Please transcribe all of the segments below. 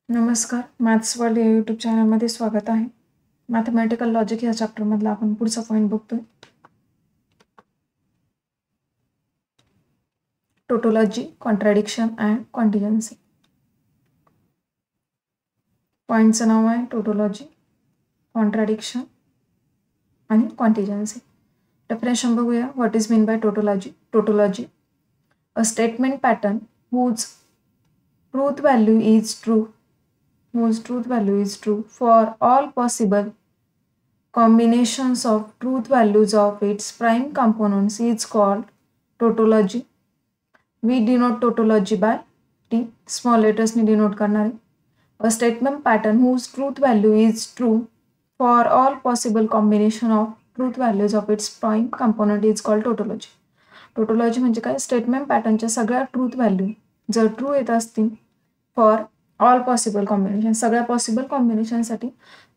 नमस्कार, maths world या YouTube चॅनलमध्ये स्वागत आहे. मॅथमॅटिकल लॉजिक या चॅप्टरमधला आपण पुढचा पॉईंट बघतोय. Tautology, contradiction and contingency. पॉईंटचं नाव आहे टोटोलॉजी, कॉन्ट्रॅडिक्शन आणि कॉन्टिजन्सी. डेफिनेशन बघूया. What is mean by tautology? Tautology, a statement pattern whose truth value is true for all possible combinations of truth values of its prime components is called tautology. We denote tautology by T, small letters ने denote करणार आहे. A statement pattern whose truth value is true for all possible combination of truth values of its prime component is called tautology. Tautology म्हणजे काय? Statement पॅटर्नच्या सगळ्या truth value जर true येत असतील फॉर ऑल पॉसिबल कॉम्बिनेशन, सगळ्या possible कॉम्बिनेशनसाठी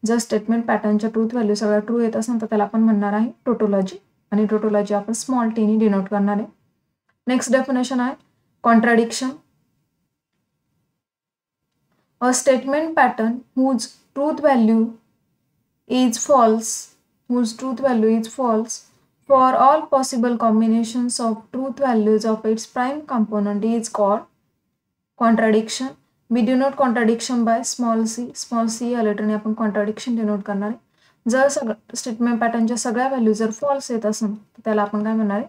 जर statement पॅटर्नच्या ट्रूथ व्हॅल्यू सगळ्या ट्रू येत असेल तर त्याला आपण म्हणणार आहे टोटोलॉजी. आणि टोटोलॉजी आपण स्मॉल टी ने डिनोट करणार आहे. नेक्स्ट डेफिनेशन आहे contradiction. A statement pattern whose truth value is false for all possible combinations of truth values of its prime component is called contradiction. We denote contradiction by small c या लेटरने आपण कॉन्ट्रॅडिक्शन denote करणार आहे. जर statement पॅटर्नच्या सगळ्या value जर false येत असेल तर त्याला आपण काय म्हणणार आहे?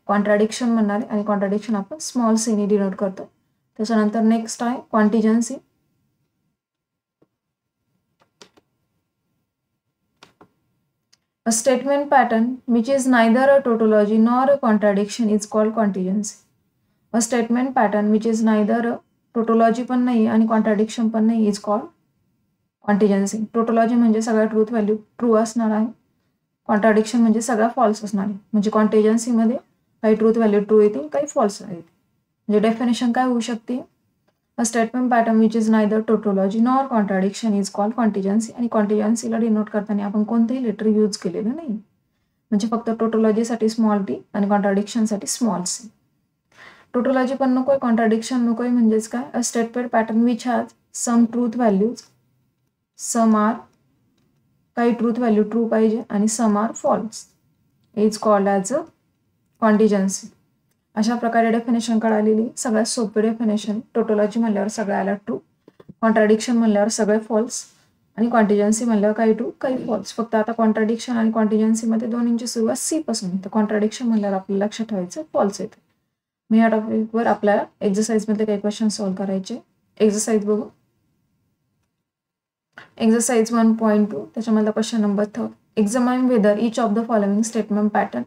कॉन्ट्रॅडिक्शन म्हणणार आहे. आणि कॉन्ट्रॅडिक्शन आपण स्मॉल सी ने डिनोट करतो. त्याच्यानंतर नेक्स्ट आहे contingency. A statement pattern which is neither a tautology nor a contradiction is called contingency. A statement pattern which is neither a tautology पण नाही आणि कॉन्ट्रॅडिक्शन पण नाही इज कॉल्ड कॉन्टिजन्सी. टोटोलॉजी म्हणजे सगळ्या ट्रूथ व्हॅल्यू ट्रू असणार आहे. कॉन्ट्रॅडिक्शन म्हणजे सगळ्या फॉल्स असणार आहे. म्हणजे कॉन्टिजन्सीमध्ये काही ट्रूथ व्हॅल्यू ट्रू येतील, काही फॉल्स येतील. म्हणजे डेफिनेशन काय होऊ शकते? A statement pattern which is neither tautology nor contradiction is called contingency. आणि कॉन्टिजन्सीला डिनोट करताना आपण कोणतेही लेटर यूज केलेलं नाही. म्हणजे फक्त टोटोलॉजीसाठी स्मॉल टी आणि कॉन्ट्रॅडिक्शनसाठी स्मॉल सी. टोटोलॉजी पण नकोय, कॉन्ट्रॅडिक्शन नकोय. म्हणजेच काय? A statement pattern which has some truth values, some are, काही ट्रूथ व्हॅल्यू ट्रू पाहिजे आणि some are false, is called as a contingency. अशा प्रकारे डेफिनेशन कळालेली सगळ्यात सोपी डेफिनेशन. टोटोलॉजी म्हणल्यावर सगळ्याला ट्रू, कॉन्ट्रॅडिक्शन म्हणल्यावर सगळे फॉल्स आणि कॉन्टिजन्सी म्हणल्यावर काही ट्रू काही फॉल्स. फक्त आता कॉन्ट्रॅडिक्शन आणि कॉन्टिजन्सीमध्ये दोन्हींची सुरुवात सी पासून येते. कॉन्ट्रॅडिक्शन म्हणल्यावर आपल्याला लक्षात ठेवायचं फॉल्स येते. मी या टॉपिकवर आपल्याला एक्झरसाइजमध्ये काही क्वेश्चन सॉल्व्ह करायचे. एक्झरसाइज बघू. एक्झरसाइज 1.2 त्याच्यामधला question number 3. Examine whether each of the following statement pattern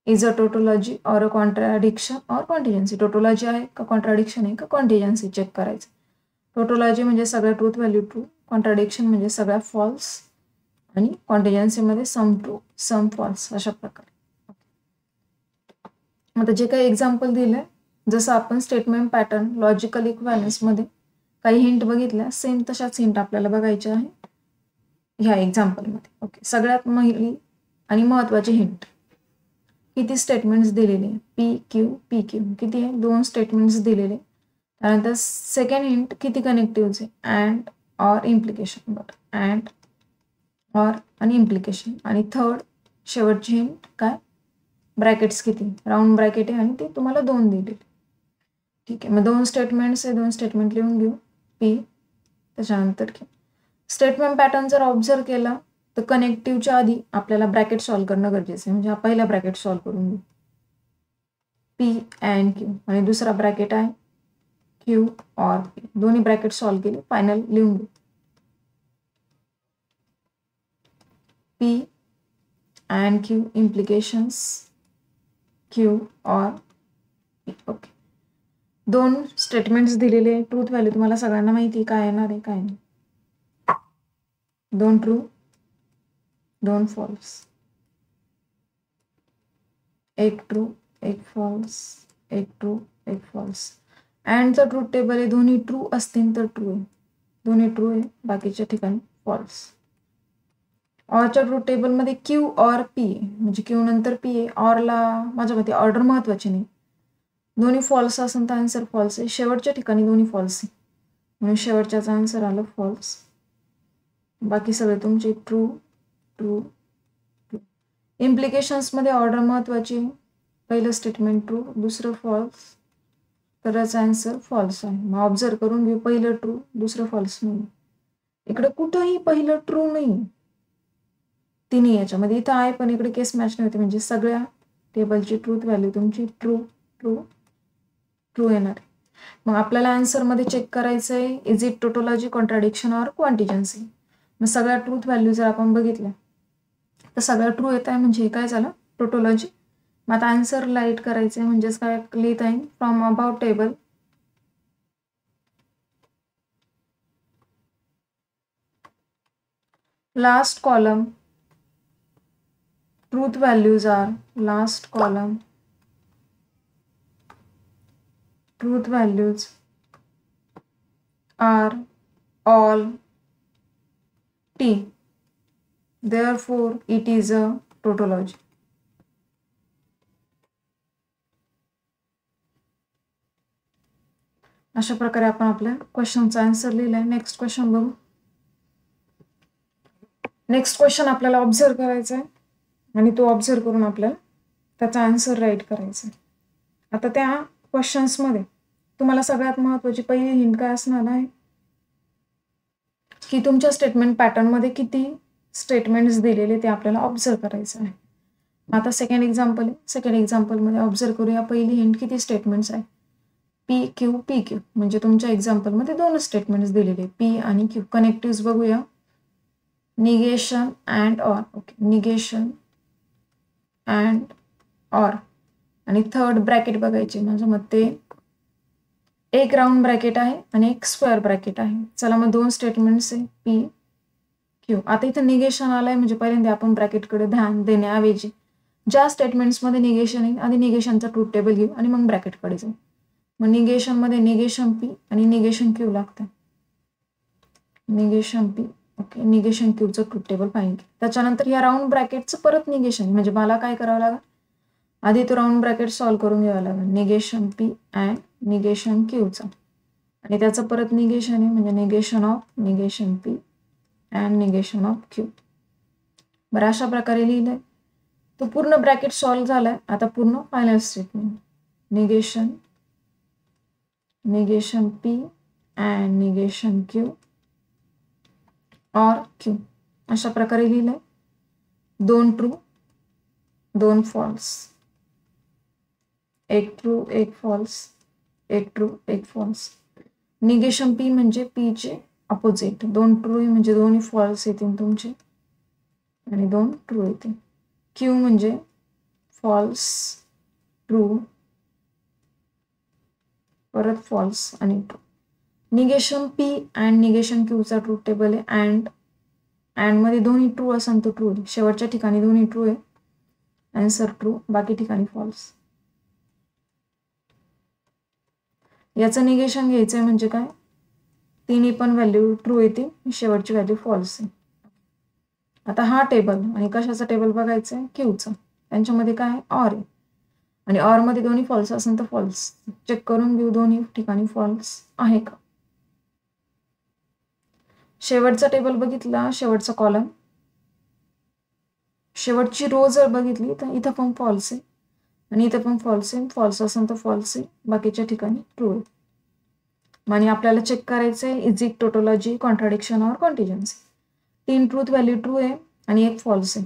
is a tautology or a कॉन्ट्रॅडिक्शन और कॉन्टिजन्सी. टोटोलॉजी आहे का कॉन्ट्रॅडिक्शन आहे का कॉन्टिजन्सी चेक करायचं. टोटोलॉजी म्हणजे सगळ्या ट्रूथ व्हॅल्यू ट्रू, कॉन्ट्रॅडिक्शन म्हणजे सगळ्या फॉल्स आणि कॉन्टिजन्सीमध्ये सम ट्रू सम फॉल्स. अशा प्रकारे. आता जे काही एक्झाम्पल दिलंय, जसं आपण स्टेटमेंट पॅटर्न लॉजिकल इक्विव्हॅलन्समध्ये काही हिंट बघितल्या, सेम तशाच हिंट आपल्याला बघायच्या आहे ह्या एक्झाम्पलमध्ये. ओके. सगळ्यात पहिली आणि महत्त्वाची हिंट, किती स्टेटमेंट्स दिलेले? पी क्यू किती आहे? 2 स्टेटमेंट्स दिलेले. त्यानंतर सेकंड हिंट, किती कनेक्टिव्हचे? And or implication. बरं, अँड ऑर आणि इम्प्लिकेशन. आणि थर्ड शेवटची हिंट काय? ब्रॅकेट्स किती? राऊंड ब्रॅकेट आहे आणि ते तुम्हाला 2 दिलेले. ठीक आहे. मग 2 स्टेटमेंट्स आहे, 2 स्टेटमेंट लिहून घेऊ. पी त्याच्यानंतर क्यू. स्टेटमेंट पॅटर्न जर ऑब्झर्व केला तर कनेक्टिव्हच्या आधी आपल्याला ब्रॅकेट सॉल्व्ह करणं गरजेचं आहे. म्हणजे हा पहिला ब्रॅकेट सॉल्व्ह करून घेऊ. पी अँड क्यू आणि दुसरा ब्रॅकेट आहे क्यू ऑर पी. दोन्ही ब्रॅकेट सॉल्व्ह केले, फायनल लिहून घेऊ. P and Q implications Q or P. Okay. 2 statements दिलेले. ट्रूथ व्हॅल्यू तुम्हाला सगळ्यांना माहिती काय येणार आहे काय नाही. 2 true 2 false, 1 true 1 false, 1 true 1 false. अँडचं ट्रूथ टेबल आहे, दोन्ही ट्रू असतील तर ट्रू आहे, दोन्ही ट्रू आहे, बाकीच्या ठिकाणी फॉल्स. ऑरच्या ट्रूथ टेबलमध्ये क्यू ऑर पी आहे, म्हणजे क्यू नंतर पी आहे. ऑरला माझ्या मते ऑर्डर महत्त्वाची नाही. दोन्ही फॉल्स असेल तर आन्सर फॉल्स आहे. शेवटच्या ठिकाणी दोन्ही फॉल्स आहे. म्हणून शेवटच्याचा आन्सर आलं फॉल्स. बाकी सगळे तुमचे ट्रू ट्रू ट्रू. इम्प्लिकेशन्समध्ये ऑर्डर महत्त्वाची. पहिलं स्टेटमेंट ट्रू, दुसरं फॉल्स, तर याचा आन्सर फॉल्स आहे. मग ऑब्झर्व करून घेऊ, पहिलं ट्रू दुसरं फॉल्स नाही. इकडे कुठंही पहिलं ट्रू नाही, तिन्ही याच्यामध्ये. इथं आहे पण इकडे केस मॅच नाही होते, म्हणजे सगळ्या टेबलची ट्रूथ व्हॅल्यू तुमची ट्रू ट्रू ट्रू येणार. मग आपल्याला आन्सरमध्ये चेक करायचं आहे, is it tautology, contradiction or contingency. मग सगळ्या ट्रूथ व्हॅल्यू जर आपण बघितल्या तर सगळ्या ट्रू येत आहे, म्हणजे हे काय झालं टोटोलॉजी. मग आता आन्सर राईट करायचं आहे, म्हणजेच काय लिहित आहे, from about table last column truth values are, last column truth values are all T, therefore it is a tautology. अशा प्रकारे आपण आपल्या क्वेश्चनचा आन्सर लिहिलाय. नेक्स्ट क्वेश्चन बघू. नेक्स्ट क्वेश्चन आपल्याला ऑब्झर्व करायचा आहे आणि तो ऑब्झर्व करून आपल्याला त्याचा आन्सर राईट करायचा आहे. आता त्या क्वेश्चन्समध्ये तुम्हाला सगळ्यात महत्त्वाची पहिली हिंट काय असणार आहे की तुमच्या स्टेटमेंट पॅटर्नमध्ये किती स्टेटमेंट्स दिलेले ते आपल्याला ऑब्झर्व करायचं आहे. आता सेकंड एक्झाम्पल आहे. सेकंड एक्झाम्पलमध्ये ऑब्झर्व करूया. पहिली हिंट किती स्टेटमेंट्स आहे, पी क्यू पी क्यू, म्हणजे तुमच्या एक्झाम्पलमध्ये दोन स्टेटमेंट्स दिलेले पी आणि क्यू. कनेक्टिव्स बघूया, negation and or. Okay, negation and or. आणि थर्ड ब्रॅकेट बघायचे. माझ्या मते एक राऊंड ब्रॅकेट आहे आणि एक स्क्वेअर ब्रॅकेट आहे. चला मग दोन स्टेटमेंट्स आहे पी क्यू. आता इथं निगेशन आलंय, म्हणजे पहिल्यांदा आपण ब्रॅकेटकडे ध्यान देण्याऐवजी ज्या स्टेटमेंट्समध्ये निगेशन आहे आधी निगेशनचा ट्रूथ टेबल घेऊ आणि मग ब्रॅकेटकडे जाऊ. मग निगेशनमध्ये निगेशन पी आणि निगेशन क्यू लागतं. निगेशन पी, ओके, निगेशन क्यूचं ट्रूथ टेबल पाहिजे. त्याच्यानंतर या राऊंड ब्रॅकेटचं परत निगेशन, म्हणजे मला काय करावं लागेल, आधी तो राऊंड ब्रॅकेट सॉल्व्ह करून घ्यावं लागेल. निगेशन पी अँड निगेशन क्यूचा, आणि त्याचं परत निगेशन आहे, म्हणजे negation of negation P and negation of Q. बरं, अशा प्रकारे लिहिलंय. तो पूर्ण ब्रॅकेट सॉल्व्ह झालाय. आता पूर्ण final statement, negation negation P and negation Q or Q. अशा प्रकारे लिहिलंय. दोन ट्रू दोन फॉल्स, एक ट्रू एक फॉल्स, एक ट्रू एक फॉल्स. निगेशन पी म्हणजे पी चे अपोजिट, दोन ट्रू म्हणजे दोन्ही फॉल्स येतील तुमचे आणि दोन ट्रू येतील. क्यू म्हणजे फॉल्स ट्रू परत फॉल्स आणि true. Negation P and negation क्यूचा truth table आहे. अँड मध्ये दोन्ही ट्रू असेल तर ट्रू, शेवटच्या ठिकाणी दोन्ही ट्रू आहे, आन्सर ट्रू, बाकी ठिकाणी फॉल्स. याचं निगेशन घ्यायचं आहे, म्हणजे काय, तिन्ही पण व्हॅल्यू ट्रू येतील, शेवटची व्हॅल्यू फॉल्स आहे. आता हा टेबल आणि कशाचा टेबल बघायचं आहे, क्यूचा. त्यांच्यामध्ये काय ऑर आहे आणि ऑर मध्ये दोन्ही फॉल्स असेल तर फॉल्स. चेक करून घेऊ दोन्ही ठिकाणी फॉल्स आहे का. शेवटचा टेबल बघितला, शेवटचा कॉलम, शेवटची रो जर बघितली तर इथं पण फॉल्स आहे आणि इथं पण फॉल्स आहे. फॉल्स असेल तर फॉल्स आहे, बाकीच्या ठिकाणी ट्रू आहे. आणि आपल्याला चेक करायचं आहे, is it tautology, contradiction or contingency. तीन ट्रूथ व्हॅल्यू ट्रू आहे आणि एक फॉल्स आहे.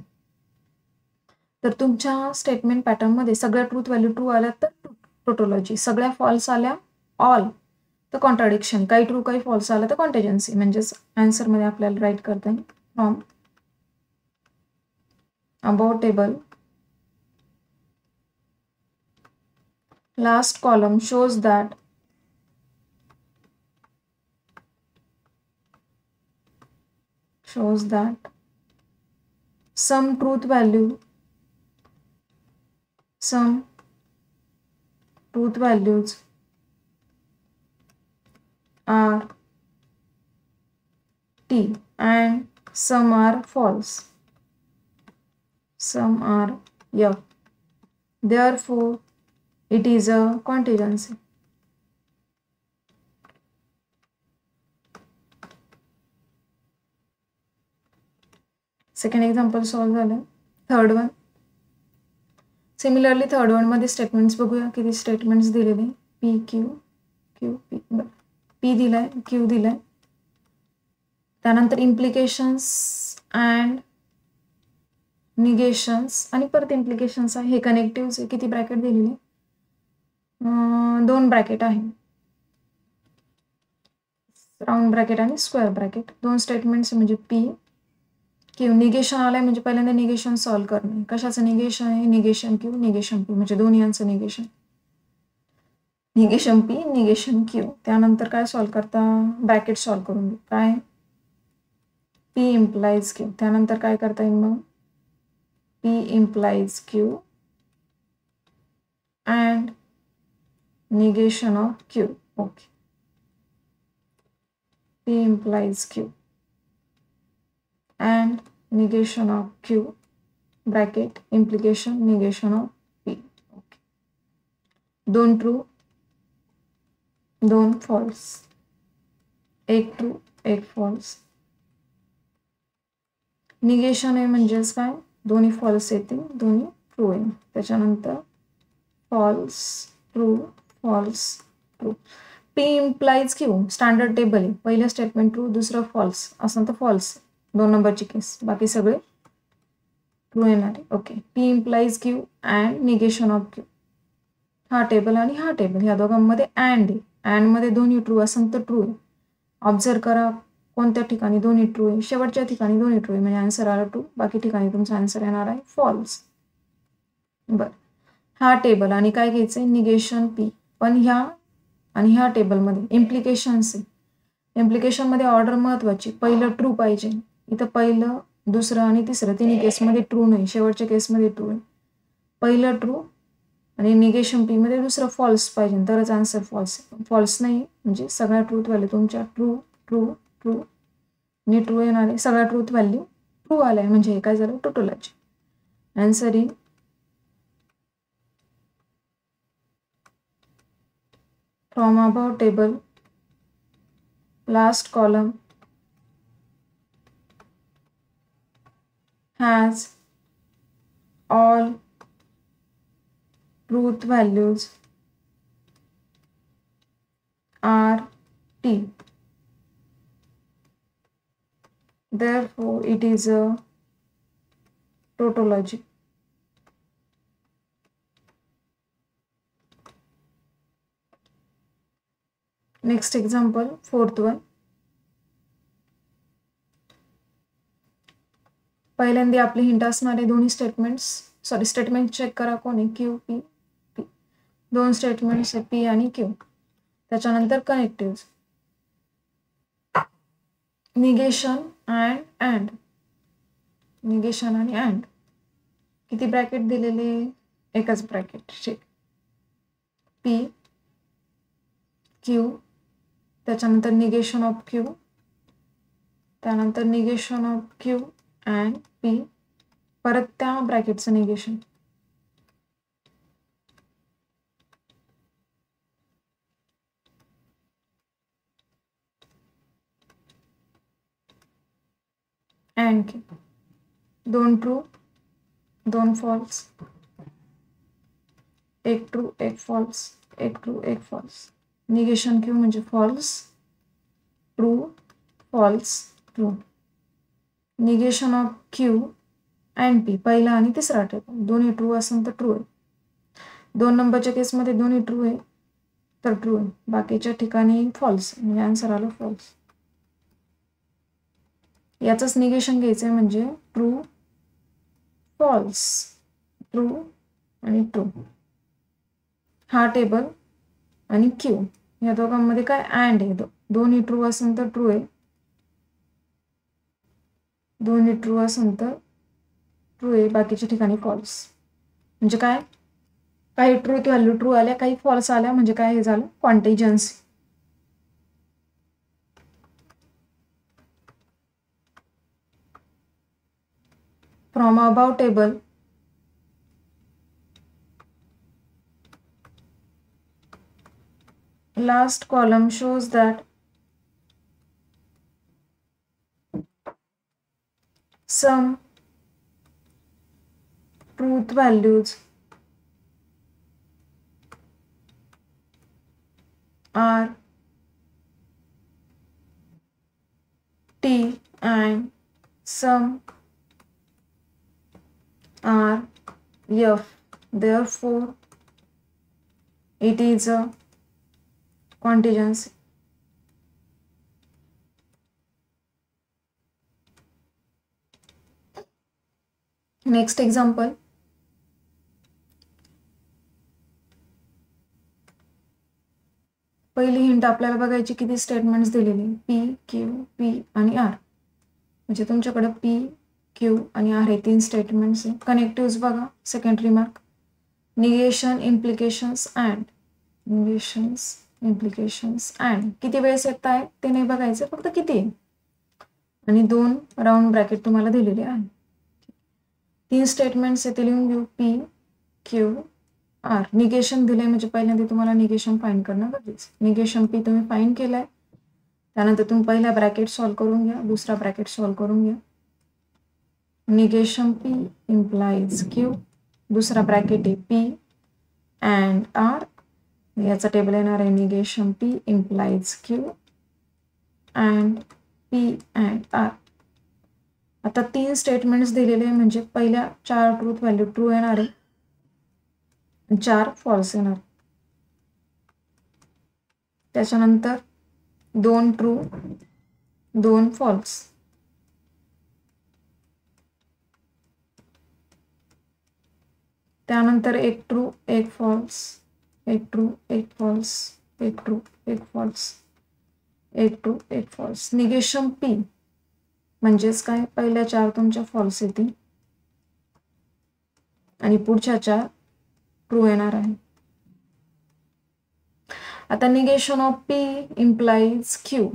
तर तुमच्या स्टेटमेंट पॅटर्नमध्ये सगळ्या ट्रूथ व्हॅल्यू ट्रू आल्या तर टोटोलॉजी, सगळ्या फॉल्स आल्या ऑल तर कॉन्ट्राडिक्शन, काही ट्रू काही फॉल्स आलं तर कॉन्टिजन्सी. म्हणजेच आन्सरमध्ये आपल्याला राईट करता येईल, from about table last column shows that some truth values are T and some are false, some are F, therefore it is a contingency. Second example solve झालं. Third one. Similarly third one मध्ये statements बघूया. किती statements दिलेले. P Q Q P. P दिलाय, Q दिलाय. त्यानंतर implications and निगेशन्स आणि परत इम्प्लिकेशन्स आहे. हे कनेक्टिव्स आहे. किती ब्रॅकेट दिलेले. 2 ब्रॅकेट आहे. राऊंड ब्रॅकेट आणि स्क्वेअर ब्रॅकेट. 2 स्टेटमेंट्स म्हणजे पी क्यू. निगेशन आलंय म्हणजे पहिल्यांदा निगेशन सॉल्व्ह करणे. कशाचं निगेशन आहे. निगेशन क्यू निगेशन पी म्हणजे दोन्ही यांचं negation. Negation P negation Q. त्यानंतर काय सॉल्व्ह करता. ब्रॅकेट सॉल्व्ह करून घेऊ. काय पी इम्प्लाइज क्यू. त्यानंतर काय करता येईल मग. P implies Q and negation of Q. Okay. P implies Q and negation of Q bracket implication negation of P. Okay. 2 true 2 false. 1 true 1 false. Negation आहे म्हणजेच काय. दोन्ही फॉल्स येतील, दोन्ही ट्रू आहे. त्याच्यानंतर false true false true. P implies Q standard table आहे. पहिलं स्टेटमेंट ट्रू, दुसरं फॉल्स असं तर फॉल्स. 2 नंबरची केस. बाकी सगळे ट्रू येणार आहे. Okay. P implies Q and negation of Q. हा टेबल आणि हा टेबल ह्या दोघांमध्ये अँड आहे. अँड मध्ये दोन्ही ट्रू असेल तर ट्रू आहे. ऑब्झर्व करा कोणत्या ठिकाणी दोन्ही ट्रू आहे. शेवटच्या ठिकाणी दोन्ही ट्रू आहे म्हणजे आन्सर आला ट्रू. बाकी ठिकाणी तुमचा आन्सर येणार आहे फॉल्स. बरं. हा टेबल आणि काय घ्यायचंय निगेशन पी. पण ह्या आणि ह्या टेबलमध्ये इम्प्लिकेशन्स आहे. इम्प्लिकेशनमध्ये ऑर्डर महत्वाची. पहिलं ट्रू पाहिजे. इथं पहिलं दुसरं आणि तिसरं तिन्ही केसमध्ये ट्रू नाही. शेवटच्या केसमध्ये ट्रू आहे. पहिलं ट्रू आणि निगेशन पी मध्ये दुसरं फॉल्स पाहिजे तरच आन्सर फॉल्स. फॉल्स नाही म्हणजे सगळ्या ट्रूथ व्हॅल्यू तुमच्या ट्रू ट्रू ट्रू आणि ट्रू येणार आहे. सगळ्या ट्रूथ व्हॅल्यू ट्रू आल्या म्हणजे हे काय झालं tautology. Answer in from above table last column has all truth values are t. Therefore it is a tautology. Next example fourth one. पहिल्यांदा आपली हिंट असणारे दोन्ही स्टेटमेंट्स स्टेटमेंट चेक करा कोणी Q P P. 2 statements P आणि Q. त्याच्यानंतर connective negation and negation आणि and. किती ब्रॅकेट दिलेले. एकच ब्रॅकेट. ठीक. पी क्यू त्याच्यानंतर निगेशन ऑफ क्यू त्यानंतर negation of Q and P परत त्या ब्रॅकेटचं negation. And Q. 2 true 2 false. 1 true 1 false. 1 true 1 false. Negation Q म्हणजे false true false true. Negation of Q and P पहिला आणि तिसरा टेबल दोन्ही ट्रू असेल तर ट्रू आहे. 2 नंबरच्या केसमध्ये दोन्ही ट्रू आहे तर ट्रू आहे. बाकीच्या ठिकाणी फॉल्स म्हणजे आन्सर आलं फॉल्स. याचंच निगेशन घ्यायचंय म्हणजे ट्रू फॉल्स ट्रू आणि ट्रू. हा टेबल आणि क्यू या दोघांमध्ये काय अँड आहे. दोन्ही ट्रू असेल तर ट्रू आहे. दोन्ही ट्रू असेल तर ट्रू आहे. बाकीच्या ठिकाणी फॉल्स म्हणजे काय काही ट्रूथ व्हॅल्यू ट्रू आल्या काही फॉल्स आल्या म्हणजे काय हे झालं contingency. From above table last column shows that some truth values are T and some are F. Therefore, it is a contingency. Next example. पहिली हिंट आपल्याला बघायची किती स्टेटमेंट्स दिलेली P, Q, P आणि R. म्हणजे तुमच्याकडे P, Q आणि R हे 3 स्टेटमेंट्स आहे. कनेक्टिव्स बघा, secondary mark. Negation, implications and. Negations, implications and. किती वेळेस येत आहे ते नाही बघायचं, फक्त किती आहे. आणि 2 राऊंड ब्रॅकेट तुम्हाला दिलेले आहे. 3 स्टेटमेंट्स आहे ते लिहून घेऊ. P, Q, R. निगेशन दिले म्हणजे पहिल्यांदा तुम्हाला निगेशन फाइंड करणं गरजेचं. निगेशन P तुम्ही फाइंड केलंय, त्यानंतर तुम्ही पहिला ब्रॅकेट सॉल्व्ह करून घ्या, दुसरा ब्रॅकेट सॉल्व्ह करून घ्या. Negation P implies Q. दुसरा ब्रॅकेट आहे P and R. याचा टेबल येणार आहे negation P implies Q and P and R. आता 3 स्टेटमेंट्स दिलेले म्हणजे पहिल्या 4 ट्रूथ व्हॅल्यू ट्रू येणार आहे, 4 फॉल्स येणार. त्याच्यानंतर 2 ट्रू 2 फॉल्स. त्यानंतर 1 true 1 false, 1 true 1 false, 1 true 1 false, 1 true 1 false. Negation P म्हणजेच काय, पहिल्या 4 तुमच्या फॉल्स येतील आणि पुढच्या 4 ट्रू येणार आहे. आता negation of P implies Q.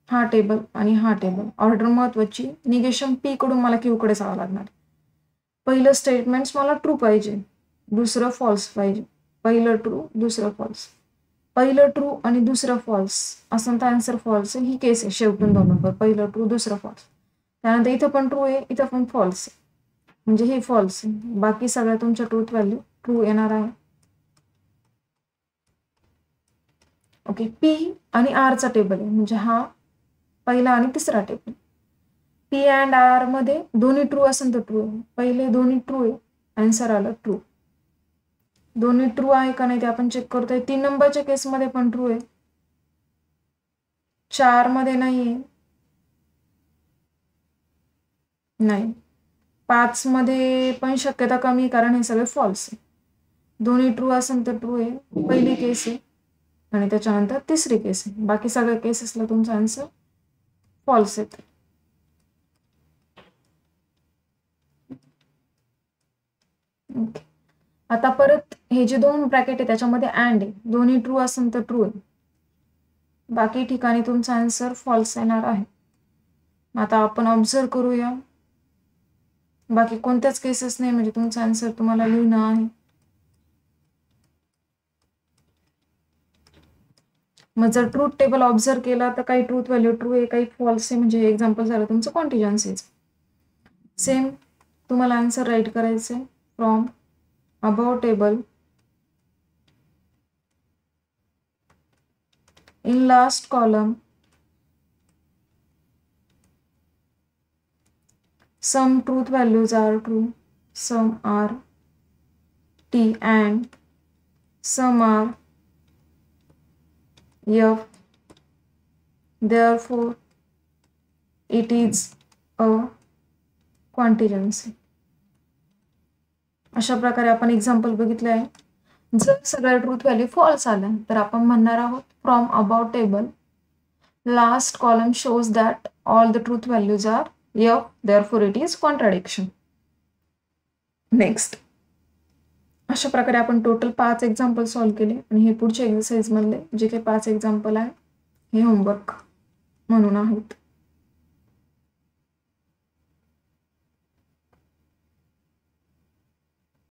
हा टेबल आणि हा टेबल. ऑर्डर महत्वाची. निगेशन P कडून मला Q कडे जावं लागणार. पहिलं स्टेटमेंट्स मला ट्रू पाहिजे, दुसरं फॉल्स पाहिजे. पहिलं ट्रू दुसरं फॉल्स. पहिलं ट्रू आणि दुसरं फॉल्स असं तर आन्सर फॉल्स आहे. ही केस आहे शेवटून 2 नंबर. पहिलं ट्रू दुसरं फॉल्स. त्यानंतर इथं पण ट्रू आहे, इथं पण फॉल्स आहे, म्हणजे हे फॉल्स आहे. बाकी सगळ्या तुमच्या ट्रूथ व्हॅल्यू ट्रू येणार आहे. ओके. P आणि R चा टेबल आहे, म्हणजे हा पहिला आणि तिसरा टेबल. P and R मध्ये दोन्ही ट्रू असेल तर ट्रू आहे. पहिले दोन्ही ट्रू आहे, आन्सर आलं ट्रू. दोन्ही ट्रू आहे का नाही ते आपण चेक करतोय. 3 नंबरच्या केसमध्ये पण ट्रू आहे, 4 मध्ये नाहीये, नाही, 5 मध्ये पण शक्यता कमी कारण हे सगळे फॉल्स आहे. दोन्ही ट्रू असेल तर ट्रू आहे, पहिली केस आहे आणि त्याच्यानंतर तिसरी केस आहे. बाकी सगळ्या केसेसला तुमचा आन्सर फॉल्स येते. ओके. आता परत हे जे 2 ब्रॅकेट आहे त्याच्यामध्ये अँड आहे, दोन्ही ट्रू असेल तर ट्रू आहे, बाकी ठिकाणी तुमचा आन्सर फॉल्स येणार आहे. आता आपण ऑब्झर्व करूया, बाकी कोणत्याच केसेस नाही म्हणजे तुमचा आन्सर तुम्हाला लिहिणं आहे. मग जर ट्रूथ टेबल ऑब्झर्व केला तर काही ट्रूथ व्हॅल्यू ट्रू आहे, काही फॉल्स आहे, म्हणजे एक्झाम्पल झालं तुमचं कॉन्टिजन्सीज. सेम तुम्हाला आन्सर राईट करायचं आहे. From above table in last column some truth values are true, some are T and some are F. Therefore, it is a contingency. अशा प्रकारे आपण एक्झाम्पल बघितले आहे. जर सगळ्या ट्रूथ व्हॅल्यू फॉल्स आल्या तर आपण म्हणणार आहोत from about table last column shows that all the truth values are F, therefore it is contradiction. Next. अशा प्रकारे आपण टोटल 5 एक्झाम्पल सॉल्व्ह केले आणि हे पुढच्या एक्सरसाइज मधले जे काही 5 एक्झाम्पल आहे हे होमवर्क म्हणून आहेत.